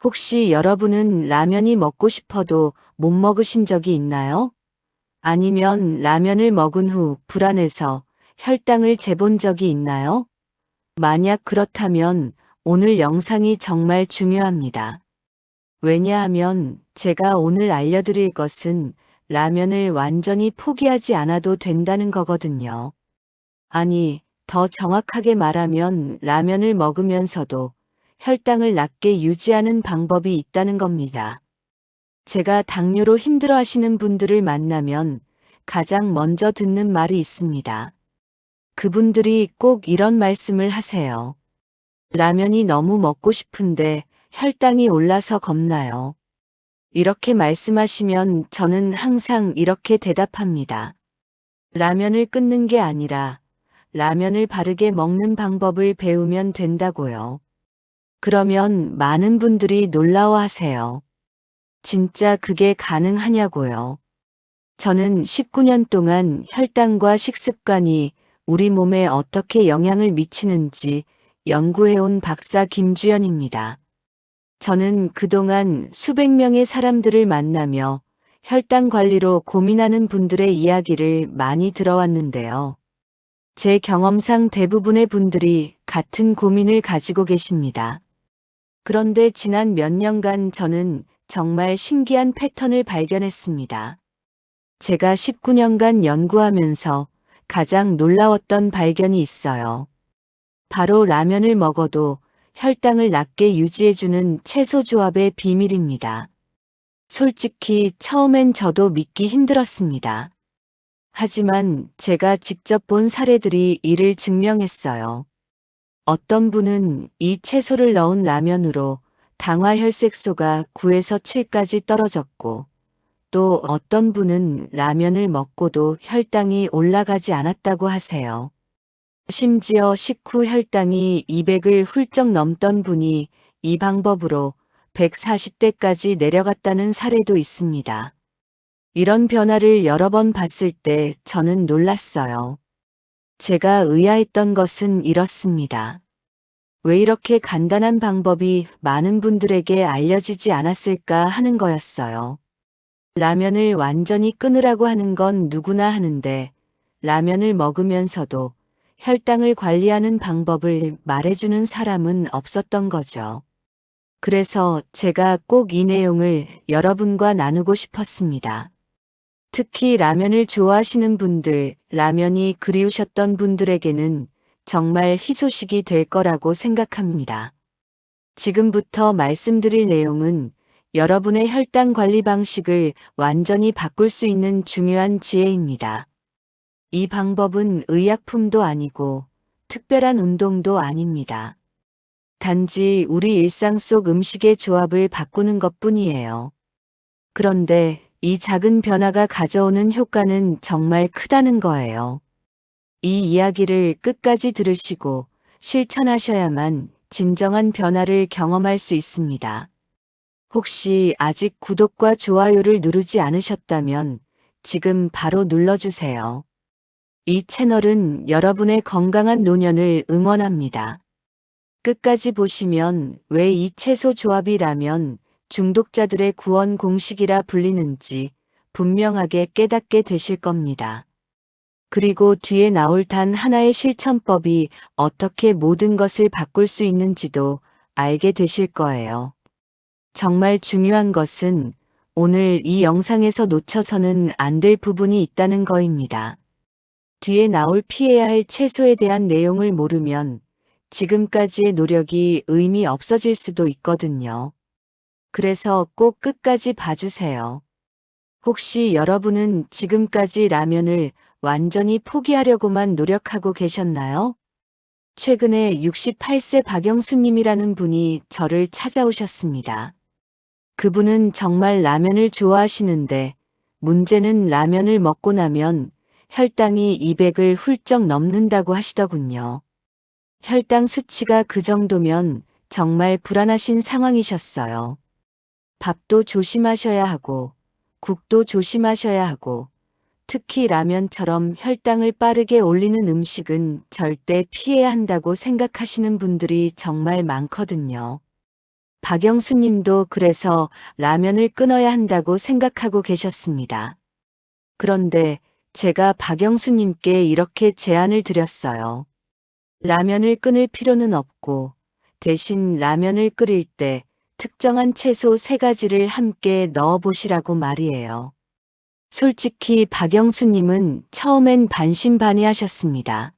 혹시 여러분은 라면이 먹고 싶어도 못 먹으신 적이 있나요? 아니면 라면을 먹은 후 불안해서 혈당을 재본 적이 있나요? 만약 그렇다면 오늘 영상이 정말 중요합니다. 왜냐하면 제가 오늘 알려드릴 것은 라면을 완전히 포기하지 않아도 된다는 거거든요. 아니, 더 정확하게 말하면 라면을 먹으면서도 혈당을 낮게 유지하는 방법이 있다는 겁니다. 제가 당뇨로 힘들어하시는 분들을 만나면 가장 먼저 듣는 말이 있습니다. 그분들이 꼭 이런 말씀을 하세요. 라면이 너무 먹고 싶은데 혈당이 올라서 겁나요. 이렇게 말씀하시면 저는 항상 이렇게 대답합니다. 라면을 끊는 게 아니라 라면을 바르게 먹는 방법을 배우면 된다고요. 그러면 많은 분들이 놀라워하세요. 진짜 그게 가능하냐고요. 저는 19년 동안 혈당과 식습관이 우리 몸에 어떻게 영향을 미치는지 연구해온 박사 김주연입니다. 저는 그동안 수백 명의 사람들을 만나며 혈당 관리로 고민하는 분들의 이야기를 많이 들어왔는데요. 제 경험상 대부분의 분들이 같은 고민을 가지고 계십니다. 그런데 지난 몇 년간 저는 정말 신기한 패턴을 발견했습니다. 제가 19년간 연구하면서 가장 놀라웠던 발견이 있어요. 바로 라면을 먹어도 혈당을 낮게 유지해주는 채소 조합의 비밀입니다. 솔직히 처음엔 저도 믿기 힘들었습니다. 하지만 제가 직접 본 사례들이 이를 증명했어요. 어떤 분은 이 채소를 넣은 라면으로 당화 혈색소가 9에서 7까지 떨어졌고, 또 어떤 분은 라면을 먹고도 혈당이 올라가지 않았다고 하세요. 심지어 식후 혈당이 200을 훌쩍 넘던 분이 이 방법으로 140대까지 내려갔다는 사례도 있습니다. 이런 변화를 여러 번 봤을 때 저는 놀랐어요. 제가 의아했던 것은 이렇습니다. 왜 이렇게 간단한 방법이 많은 분들에게 알려지지 않았을까 하는 거였어요. 라면을 완전히 끊으라고 하는 건 누구나 하는데 라면을 먹으면서도 혈당을 관리하는 방법을 말해주는 사람은 없었던 거죠. 그래서 제가 꼭 이 내용을 여러분과 나누고 싶었습니다. 특히 라면을 좋아하시는 분들, 라면이 그리우셨던 분들에게는 정말 희소식이 될 거라고 생각합니다. 지금부터 말씀드릴 내용은 여러분의 혈당 관리 방식을 완전히 바꿀 수 있는 중요한 지혜입니다. 이 방법은 의약품도 아니고 특별한 운동도 아닙니다. 단지 우리 일상 속 음식의 조합을 바꾸는 것뿐이에요. 그런데 이 작은 변화가 가져오는 효과는 정말 크다는 거예요. 이 이야기를 끝까지 들으시고 실천하셔야만 진정한 변화를 경험할 수 있습니다. 혹시 아직 구독과 좋아요를 누르지 않으셨다면 지금 바로 눌러주세요. 이 채널은 여러분의 건강한 노년을 응원합니다. 끝까지 보시면 왜 이 채소 조합이라면 중독자들의 구원 공식이라 불리는지 분명하게 깨닫게 되실 겁니다. 그리고 뒤에 나올 단 하나의 실천법이 어떻게 모든 것을 바꿀 수 있는지도 알게 되실 거예요. 정말 중요한 것은 오늘 이 영상에서 놓쳐서는 안 될 부분이 있다는 거입니다. 뒤에 나올 피해야 할 채소에 대한 내용을 모르면 지금까지의 노력이 의미 없어질 수도 있거든요. 그래서 꼭 끝까지 봐주세요. 혹시 여러분은 지금까지 라면을 완전히 포기하려고만 노력하고 계셨나요? 최근에 68세 박영수님이라는 분이 저를 찾아오셨습니다. 그분은 정말 라면을 좋아하시는데 문제는 라면을 먹고 나면 혈당이 200을 훌쩍 넘는다고 하시더군요. 혈당 수치가 그 정도면 정말 불안하신 상황이셨어요. 밥도 조심하셔야 하고 국도 조심하셔야 하고 특히 라면처럼 혈당을 빠르게 올리는 음식은 절대 피해야 한다고 생각하시는 분들이 정말 많거든요. 박영수 님도 그래서 라면을 끊어야 한다고 생각하고 계셨습니다. 그런데 제가 박영수 님께 이렇게 제안을 드렸어요. 라면을 끊을 필요는 없고 대신 라면을 끓일 때 특정한 채소 3가지를 함께 넣어 보시라고 말이에요. 솔직히 박영수 님은 처음엔 반신반의하셨습니다.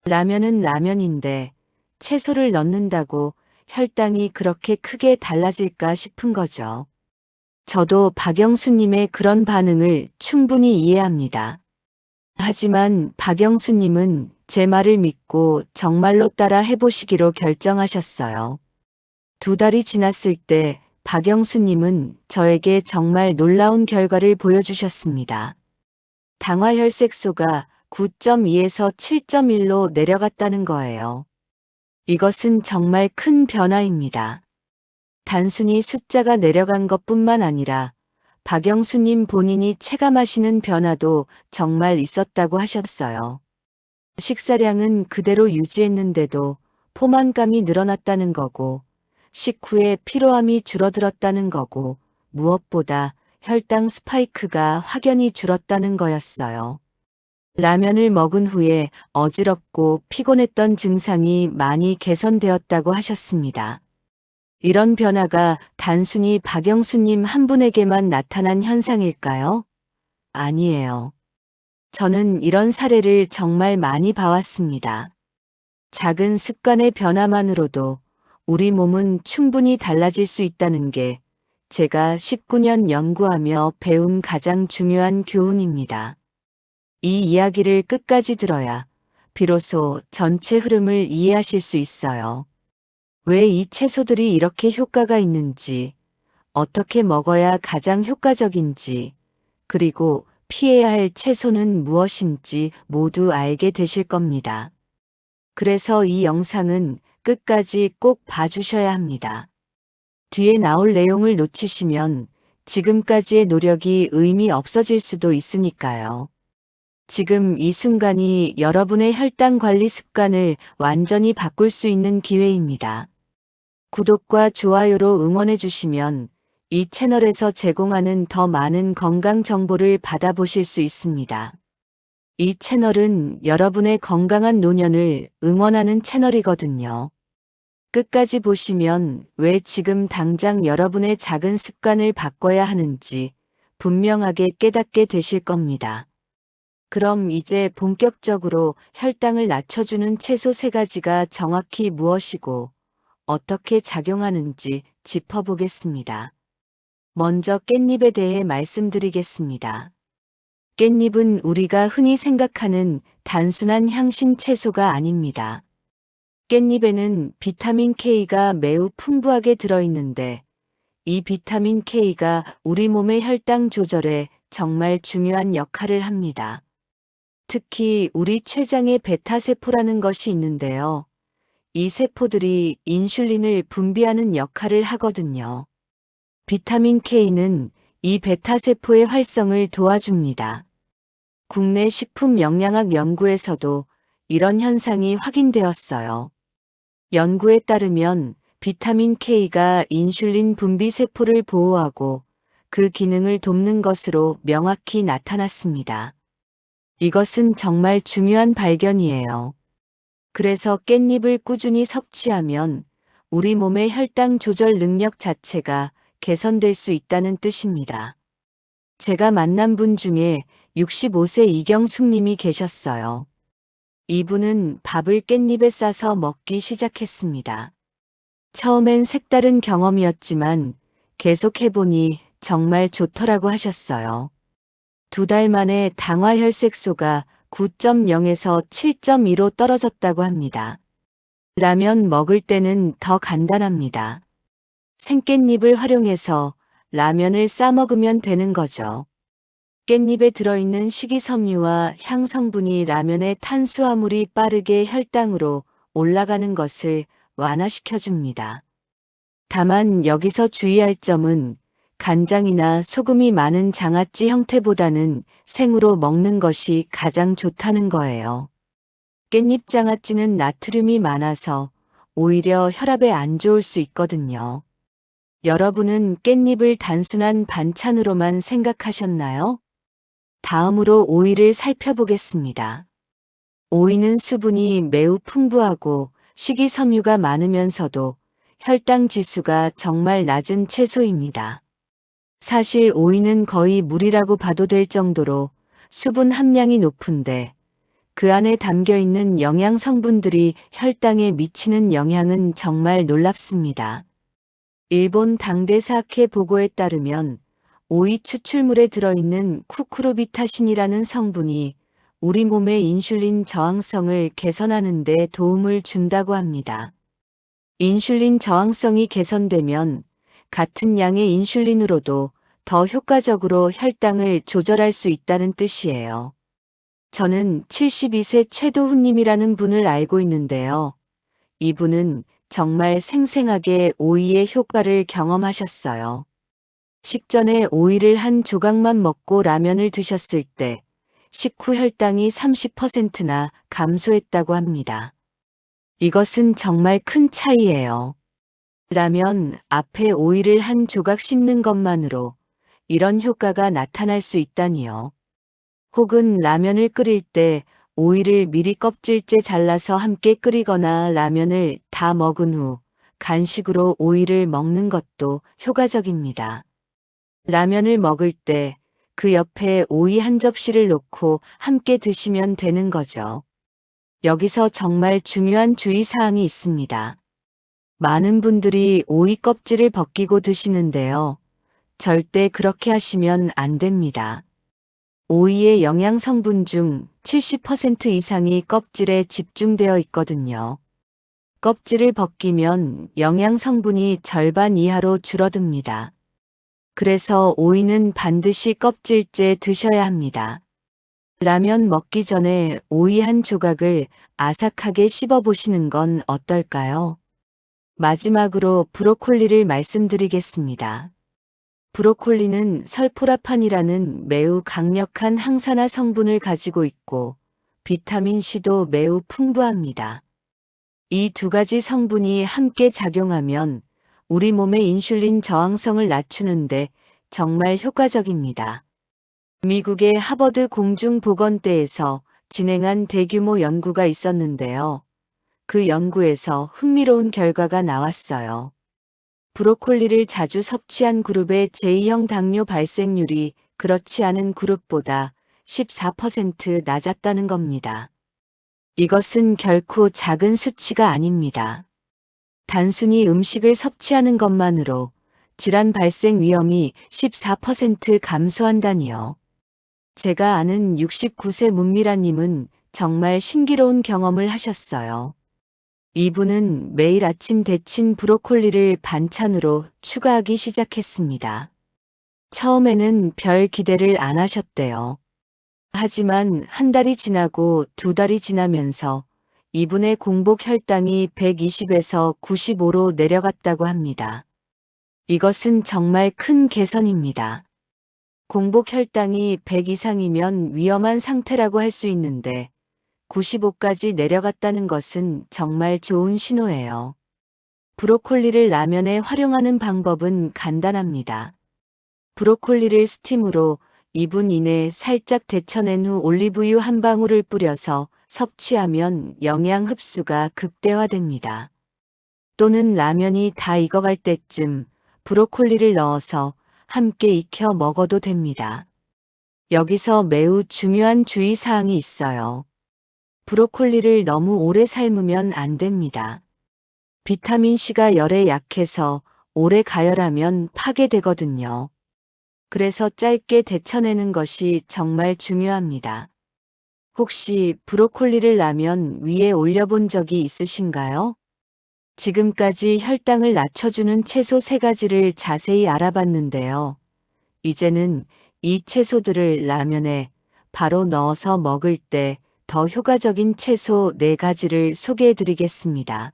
라면은 라면인데 채소를 넣는다고 혈당이 그렇게 크게 달라질까 싶은 거죠. 저도 박영수님의 그런 반응을 충분히 이해합니다. 하지만 박영수님은 제 말을 믿고 정말로 따라 해보시기로 결정하셨어요. 2달이 지났을 때 박영수님은 저에게 정말 놀라운 결과를 보여주셨습니다. 당화혈색소가 9.2에서 7.1로 내려갔다는 거예요. 이것은 정말 큰 변화입니다. 단순히 숫자가 내려간 것뿐만 아니라 박영수님 본인이 체감하시는 변화도 정말 있었다고 하셨어요. 식사량은 그대로 유지했는데도 포만감이 늘어났다는 거고, 식후에 피로함이 줄어들었다는 거고, 무엇보다 혈당 스파이크가 확연히 줄었다는 거였어요. 라면을 먹은 후에 어지럽고 피곤했던 증상이 많이 개선되었다고 하셨습니다. 이런 변화가 단순히 박영수님 한 분에게만 나타난 현상일까요? 아니에요. 저는 이런 사례를 정말 많이 봐왔습니다. 작은 습관의 변화만으로도 우리 몸은 충분히 달라질 수 있다는 게 제가 19년 연구하며 배운 가장 중요한 교훈입니다. 이 이야기를 끝까지 들어야 비로소 전체 흐름을 이해하실 수 있어요. 왜 이 채소들이 이렇게 효과가 있는지, 어떻게 먹어야 가장 효과적인지, 그리고 피해야 할 채소는 무엇인지 모두 알게 되실 겁니다. 그래서 이 영상은 끝까지 꼭 봐주셔야 합니다. 뒤에 나올 내용을 놓치시면 지금까지의 노력이 의미 없어질 수도 있으니까요. 지금 이 순간이 여러분의 혈당 관리 습관을 완전히 바꿀 수 있는 기회입니다. 구독과 좋아요로 응원해 주시면 이 채널에서 제공하는 더 많은 건강 정보를 받아보실 수 있습니다. 이 채널은 여러분의 건강한 노년을 응원하는 채널이거든요. 끝까지 보시면 왜 지금 당장 여러분의 작은 습관을 바꿔야 하는지 분명하게 깨닫게 되실 겁니다. 그럼 이제 본격적으로 혈당을 낮춰주는 채소 3가지가 정확히 무엇이고 어떻게 작용하는지 짚어보겠습니다. 먼저 깻잎에 대해 말씀드리겠습니다. 깻잎은 우리가 흔히 생각하는 단순한 향신 채소가 아닙니다. 깻잎에는 비타민 K가 매우 풍부하게 들어있는데 이 비타민 K가 우리 몸의 혈당 조절에 정말 중요한 역할을 합니다. 특히 우리 췌장에 베타세포라는 것이 있는데요. 이 세포들이 인슐린을 분비하는 역할을 하거든요. 비타민 K는 이 베타세포의 활성을 도와줍니다. 국내 식품영양학 연구에서도 이런 현상이 확인되었어요. 연구에 따르면 비타민 K가 인슐린 분비 세포를 보호하고 그 기능을 돕는 것으로 명확히 나타났습니다. 이것은 정말 중요한 발견이에요. 그래서 깻잎을 꾸준히 섭취하면 우리 몸의 혈당 조절 능력 자체가 개선될 수 있다는 뜻입니다. 제가 만난 분 중에 65세 이경숙 님이 계셨어요. 이분은 밥을 깻잎에 싸서 먹기 시작했습니다. 처음엔 색다른 경험이었지만 계속 해보니 정말 좋더라고 하셨어요. 2달 만에 당화혈색소가 9.0에서 7.2로 떨어졌다고 합니다. 라면 먹을 때는 더 간단합니다. 생깻잎을 활용해서 라면을 싸 먹으면 되는 거죠. 깻잎에 들어있는 식이섬유와 향성분이 라면의 탄수화물이 빠르게 혈당으로 올라가는 것을 완화시켜줍니다. 다만 여기서 주의할 점은 간장이나 소금이 많은 장아찌 형태보다는 생으로 먹는 것이 가장 좋다는 거예요. 깻잎 장아찌는 나트륨이 많아서 오히려 혈압에 안 좋을 수 있거든요. 여러분은 깻잎을 단순한 반찬으로만 생각하셨나요? 다음으로 오이를 살펴보겠습니다. 오이는 수분이 매우 풍부하고 식이섬유가 많으면서도 혈당 지수가 정말 낮은 채소입니다. 사실 오이는 거의 물이라고 봐도 될 정도로 수분 함량이 높은데 그 안에 담겨 있는 영양 성분들이 혈당에 미치는 영향은 정말 놀랍습니다. 일본 당대사학회 보고에 따르면 오이 추출물에 들어있는 쿠쿠르비타신이라는 성분이 우리 몸의 인슐린 저항성을 개선하는 데 도움을 준다고 합니다. 인슐린 저항성이 개선되면 같은 양의 인슐린으로도 더 효과적으로 혈당을 조절할 수 있다는 뜻이에요. 저는 72세 최도훈님이라는 분을 알고 있는데요. 이분은 정말 생생하게 오이의 효과를 경험하셨어요. 식전에 오이를 한 조각만 먹고 라면을 드셨을 때 식후 혈당이 30%나 감소했다고 합니다. 이것은 정말 큰 차이예요. 라면 앞에 오이를 한 조각 씹는 것만으로 이런 효과가 나타날 수 있다니요. 혹은 라면을 끓일 때 오이를 미리 껍질째 잘라서 함께 끓이거나 라면을 다 먹은 후 간식으로 오이를 먹는 것도 효과적입니다. 라면을 먹을 때 그 옆에 오이 한 접시를 놓고 함께 드시면 되는 거죠. 여기서 정말 중요한 주의사항이 있습니다. 많은 분들이 오이 껍질을 벗기고 드시는데요. 절대 그렇게 하시면 안 됩니다. 오이의 영양 성분 중 70% 이상이 껍질에 집중되어 있거든요. 껍질을 벗기면 영양 성분이 절반 이하로 줄어듭니다. 그래서 오이는 반드시 껍질째 드셔야 합니다. 라면 먹기 전에 오이 한 조각을 아삭하게 씹어 보시는 건 어떨까요? 마지막으로 브로콜리를 말씀드리겠습니다. 브로콜리는 설포라판이라는 매우 강력한 항산화 성분을 가지고 있고 비타민 C도 매우 풍부합니다. 이 두 가지 성분이 함께 작용하면 우리 몸의 인슐린 저항성을 낮추는데 정말 효과적입니다. 미국의 하버드 공중보건대에서 진행한 대규모 연구가 있었는데요. 그 연구에서 흥미로운 결과가 나왔어요. 브로콜리를 자주 섭취한 그룹의 제2형 당뇨 발생률이 그렇지 않은 그룹보다 14% 낮았다는 겁니다. 이것은 결코 작은 수치가 아닙니다. 단순히 음식을 섭취하는 것만으로 질환 발생 위험이 14% 감소한다니요. 제가 아는 69세 문미라님은 정말 신기로운 경험을 하셨어요. 이분은 매일 아침 데친 브로콜리를 반찬으로 추가하기 시작했습니다. 처음에는 별 기대를 안 하셨대요. 하지만 한 달이 지나고 두 달이 지나면서 이분의 공복 혈당이 120에서 95로 내려갔다고 합니다. 이것은 정말 큰 개선입니다. 공복 혈당이 100 이상이면 위험한 상태라고 할 수 있는데 95까지 내려갔다는 것은 정말 좋은 신호예요. 브로콜리를 라면에 활용하는 방법은 간단합니다. 브로콜리를 스팀으로 2분 이내 살짝 데쳐낸 후 올리브유 한 방울을 뿌려서 섭취하면 영양 흡수가 극대화됩니다. 또는 라면이 다 익어갈 때쯤 브로콜리를 넣어서 함께 익혀 먹어도 됩니다. 여기서 매우 중요한 주의사항이 있어요. 브로콜리를 너무 오래 삶으면 안 됩니다. 비타민C가 열에 약해서 오래 가열하면 파괴되거든요. 그래서 짧게 데쳐내는 것이 정말 중요합니다. 혹시 브로콜리를 라면 위에 올려본 적이 있으신가요? 지금까지 혈당을 낮춰주는 채소 3가지를 자세히 알아봤는데요. 이제는 이 채소들을 라면에 바로 넣어서 먹을 때 더 효과적인 채소 4가지를 소개해 드리겠습니다.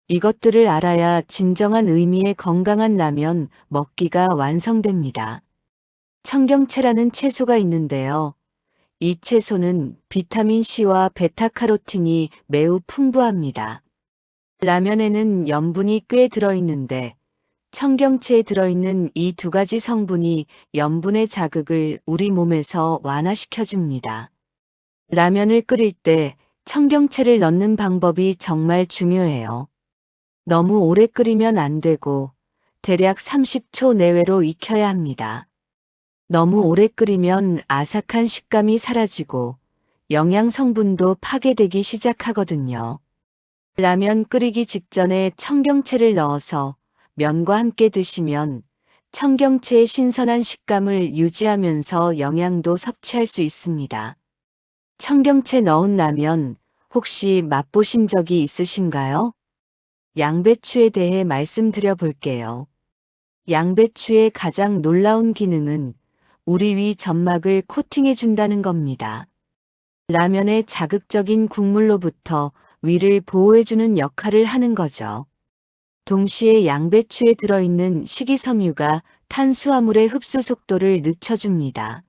이것들을 알아야 진정한 의미의 건강한 라면 먹기가 완성됩니다. 청경채라는 채소가 있는데요. 이 채소는 비타민C와 베타카로틴이 매우 풍부합니다. 라면에는 염분이 꽤 들어있는데 청경채에 들어있는 이 두 가지 성분이 염분의 자극을 우리 몸에서 완화시켜줍니다. 라면을 끓일 때 청경채를 넣는 방법이 정말 중요해요. 너무 오래 끓이면 안 되고 대략 30초 내외로 익혀야 합니다. 너무 오래 끓이면 아삭한 식감이 사라지고 영양 성분도 파괴되기 시작하거든요. 라면 끓이기 직전에 청경채를 넣어서 면과 함께 드시면 청경채의 신선한 식감을 유지하면서 영양도 섭취할 수 있습니다. 청경채 넣은 라면 혹시 맛보신 적이 있으신가요? 양배추에 대해 말씀드려 볼게요. 양배추의 가장 놀라운 기능은 우리 위 점막을 코팅해 준다는 겁니다. 라면의 자극적인 국물로부터 위를 보호해주는 역할을 하는 거죠. 동시에 양배추에 들어있는 식이섬유가 탄수화물의 흡수 속도를 늦춰줍니다.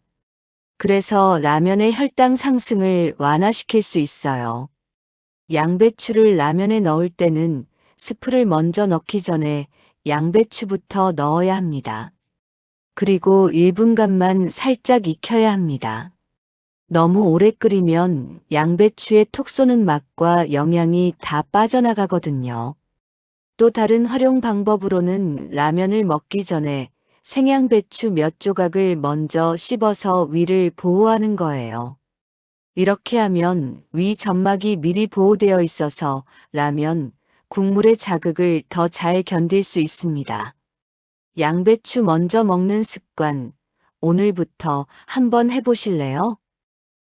그래서 라면의 혈당 상승을 완화시킬 수 있어요. 양배추를 라면에 넣을 때는 스프를 먼저 넣기 전에 양배추부터 넣어야 합니다. 그리고 1분간만 살짝 익혀야 합니다. 너무 오래 끓이면 양배추의 톡 쏘는 맛과 영양이 다 빠져나가거든요. 또 다른 활용 방법으로는 라면을 먹기 전에 생양배추 몇 조각을 먼저 씹어서 위를 보호하는 거예요. 이렇게 하면 위 점막이 미리 보호되어 있어서 라면, 국물의 자극을 더 잘 견딜 수 있습니다. 양배추 먼저 먹는 습관, 오늘부터 한번 해보실래요?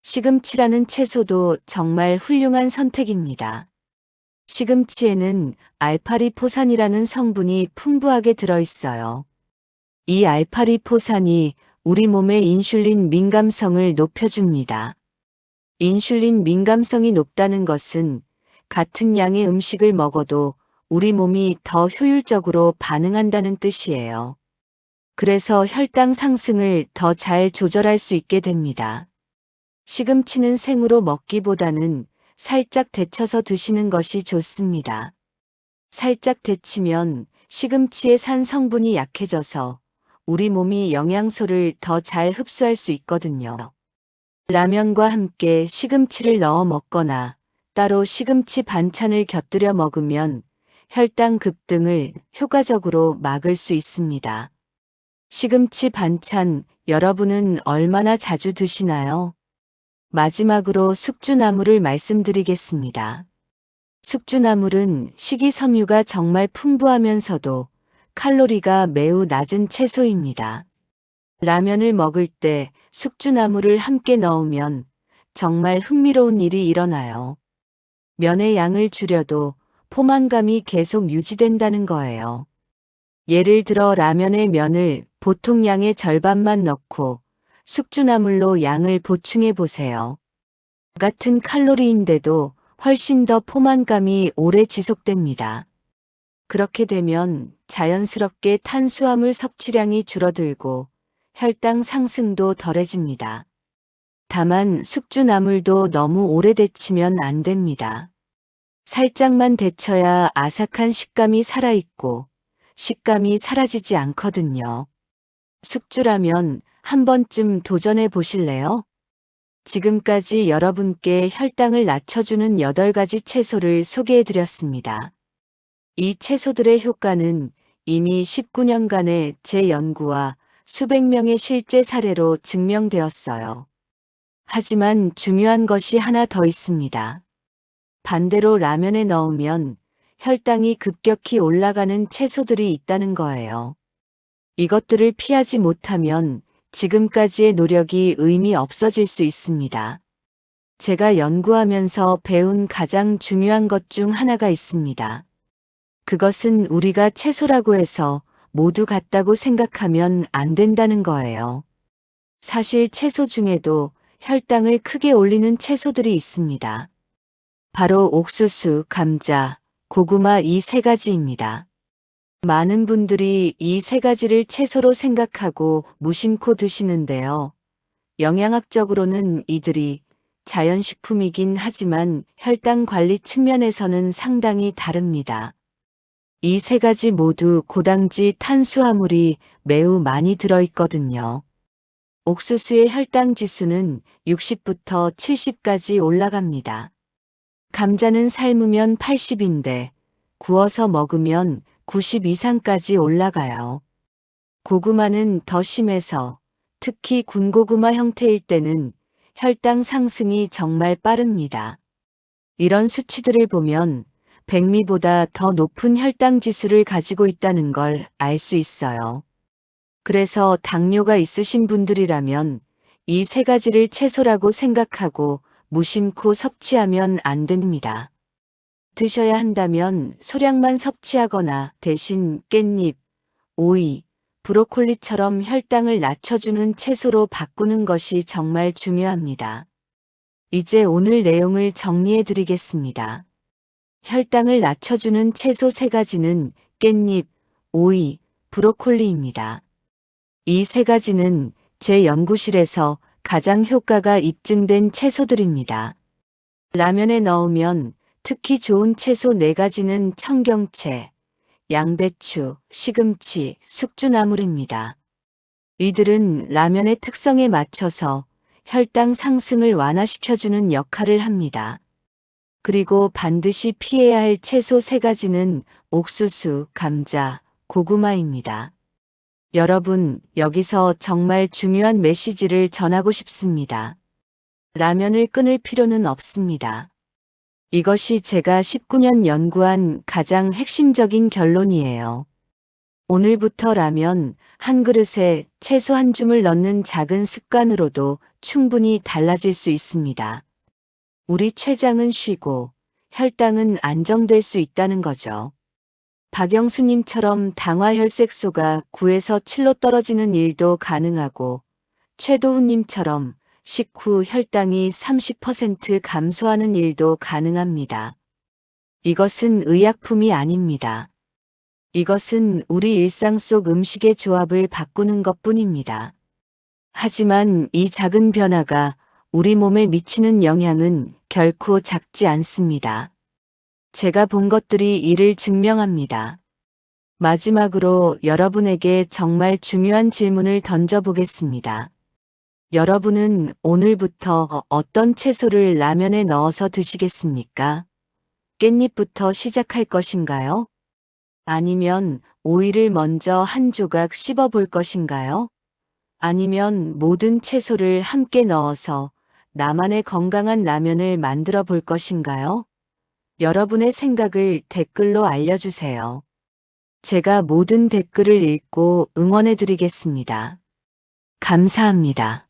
시금치라는 채소도 정말 훌륭한 선택입니다. 시금치에는 알파리포산이라는 성분이 풍부하게 들어있어요. 이 알파리포산이 우리 몸의 인슐린 민감성을 높여줍니다. 인슐린 민감성이 높다는 것은 같은 양의 음식을 먹어도 우리 몸이 더 효율적으로 반응한다는 뜻이에요. 그래서 혈당 상승을 더 잘 조절할 수 있게 됩니다. 시금치는 생으로 먹기보다는 살짝 데쳐서 드시는 것이 좋습니다. 살짝 데치면 시금치의 산 성분이 약해져서 우리 몸이 영양소를 더 잘 흡수할 수 있거든요. 라면과 함께 시금치를 넣어 먹거나 따로 시금치 반찬을 곁들여 먹으면 혈당 급등을 효과적으로 막을 수 있습니다. 시금치 반찬 여러분은 얼마나 자주 드시나요? 마지막으로 숙주나물을 말씀드리겠습니다. 숙주나물은 식이섬유가 정말 풍부하면서도 칼로리가 매우 낮은 채소입니다. 라면을 먹을 때 숙주나물을 함께 넣으면 정말 흥미로운 일이 일어나요. 면의 양을 줄여도 포만감이 계속 유지된다는 거예요. 예를 들어 라면의 면을 보통 양의 절반만 넣고 숙주나물로 양을 보충해 보세요. 같은 칼로리인데도 훨씬 더 포만감이 오래 지속됩니다. 그렇게 되면 자연스럽게 탄수화물 섭취량이 줄어들고 혈당 상승도 덜해집니다. 다만 숙주나물도 너무 오래 데치면 안 됩니다. 살짝만 데쳐야 아삭한 식감이 살아있고 식감이 사라지지 않거든요. 숙주라면 한 번쯤 도전해 보실래요? 지금까지 여러분께 혈당을 낮춰주는 8가지 채소를 소개해 드렸습니다. 이 채소들의 효과는 이미 19년간의 제 연구와 수백 명의 실제 사례로 증명되었어요. 하지만 중요한 것이 하나 더 있습니다. 반대로 라면에 넣으면 혈당이 급격히 올라가는 채소들이 있다는 거예요. 이것들을 피하지 못하면 지금까지의 노력이 의미 없어질 수 있습니다. 제가 연구하면서 배운 가장 중요한 것 중 하나가 있습니다. 그것은 우리가 채소라고 해서 모두 같다고 생각하면 안 된다는 거예요. 사실 채소 중에도 혈당을 크게 올리는 채소들이 있습니다. 바로 옥수수, 감자, 고구마 이 3가지입니다. 많은 분들이 이 3가지를 채소로 생각하고 무심코 드시는데요. 영양학적으로는 이들이 자연식품이긴 하지만 혈당 관리 측면에서는 상당히 다릅니다. 이 세 가지 모두 고당지 탄수화물이 매우 많이 들어있거든요. 옥수수의 혈당 지수는 60부터 70까지 올라갑니다. 감자는 삶으면 80인데 구워서 먹으면 90 이상까지 올라가요. 고구마는 더 심해서 특히 군고구마 형태일 때는 혈당 상승이 정말 빠릅니다. 이런 수치들을 보면 백미보다 더 높은 혈당 지수를 가지고 있다는 걸 알 수 있어요. 그래서 당뇨가 있으신 분들이라면 이 세 가지를 채소라고 생각하고 무심코 섭취하면 안 됩니다. 드셔야 한다면 소량만 섭취하거나 대신 깻잎, 오이, 브로콜리처럼 혈당을 낮춰주는 채소로 바꾸는 것이 정말 중요합니다. 이제 오늘 내용을 정리해 드리겠습니다. 혈당을 낮춰주는 채소 세 가지는 깻잎, 오이, 브로콜리입니다. 이 세 가지는 제 연구실에서 가장 효과가 입증된 채소들입니다. 라면에 넣으면 특히 좋은 채소 네 가지는 청경채, 양배추, 시금치, 숙주나물입니다. 이들은 라면의 특성에 맞춰서 혈당 상승을 완화시켜주는 역할을 합니다. 그리고 반드시 피해야 할 채소 세 가지는 옥수수, 감자, 고구마입니다. 여러분, 여기서 정말 중요한 메시지를 전하고 싶습니다. 라면을 끊을 필요는 없습니다. 이것이 제가 19년 연구한 가장 핵심적인 결론이에요. 오늘부터 라면 한 그릇에 채소 한 줌을 넣는 작은 습관으로도 충분히 달라질 수 있습니다. 우리 췌장은 쉬고 혈당은 안정될 수 있다는 거죠. 박영수님처럼 당화혈색소가 9에서 7로 떨어지는 일도 가능하고 최도훈님처럼 식후 혈당이 30% 감소하는 일도 가능합니다. 이것은 의약품이 아닙니다. 이것은 우리 일상 속 음식의 조합을 바꾸는 것뿐입니다. 하지만 이 작은 변화가 우리 몸에 미치는 영향은 결코 작지 않습니다. 제가 본 것들이 이를 증명합니다. 마지막으로 여러분에게 정말 중요한 질문을 던져보겠습니다. 여러분은 오늘부터 어떤 채소를 라면에 넣어서 드시겠습니까? 깻잎부터 시작할 것인가요? 아니면 오이를 먼저 한 조각 씹어 볼 것인가요? 아니면 모든 채소를 함께 넣어서 나만의 건강한 라면을 만들어 볼 것인가요? 여러분의 생각을 댓글로 알려주세요. 제가 모든 댓글을 읽고 응원해 드리겠습니다. 감사합니다.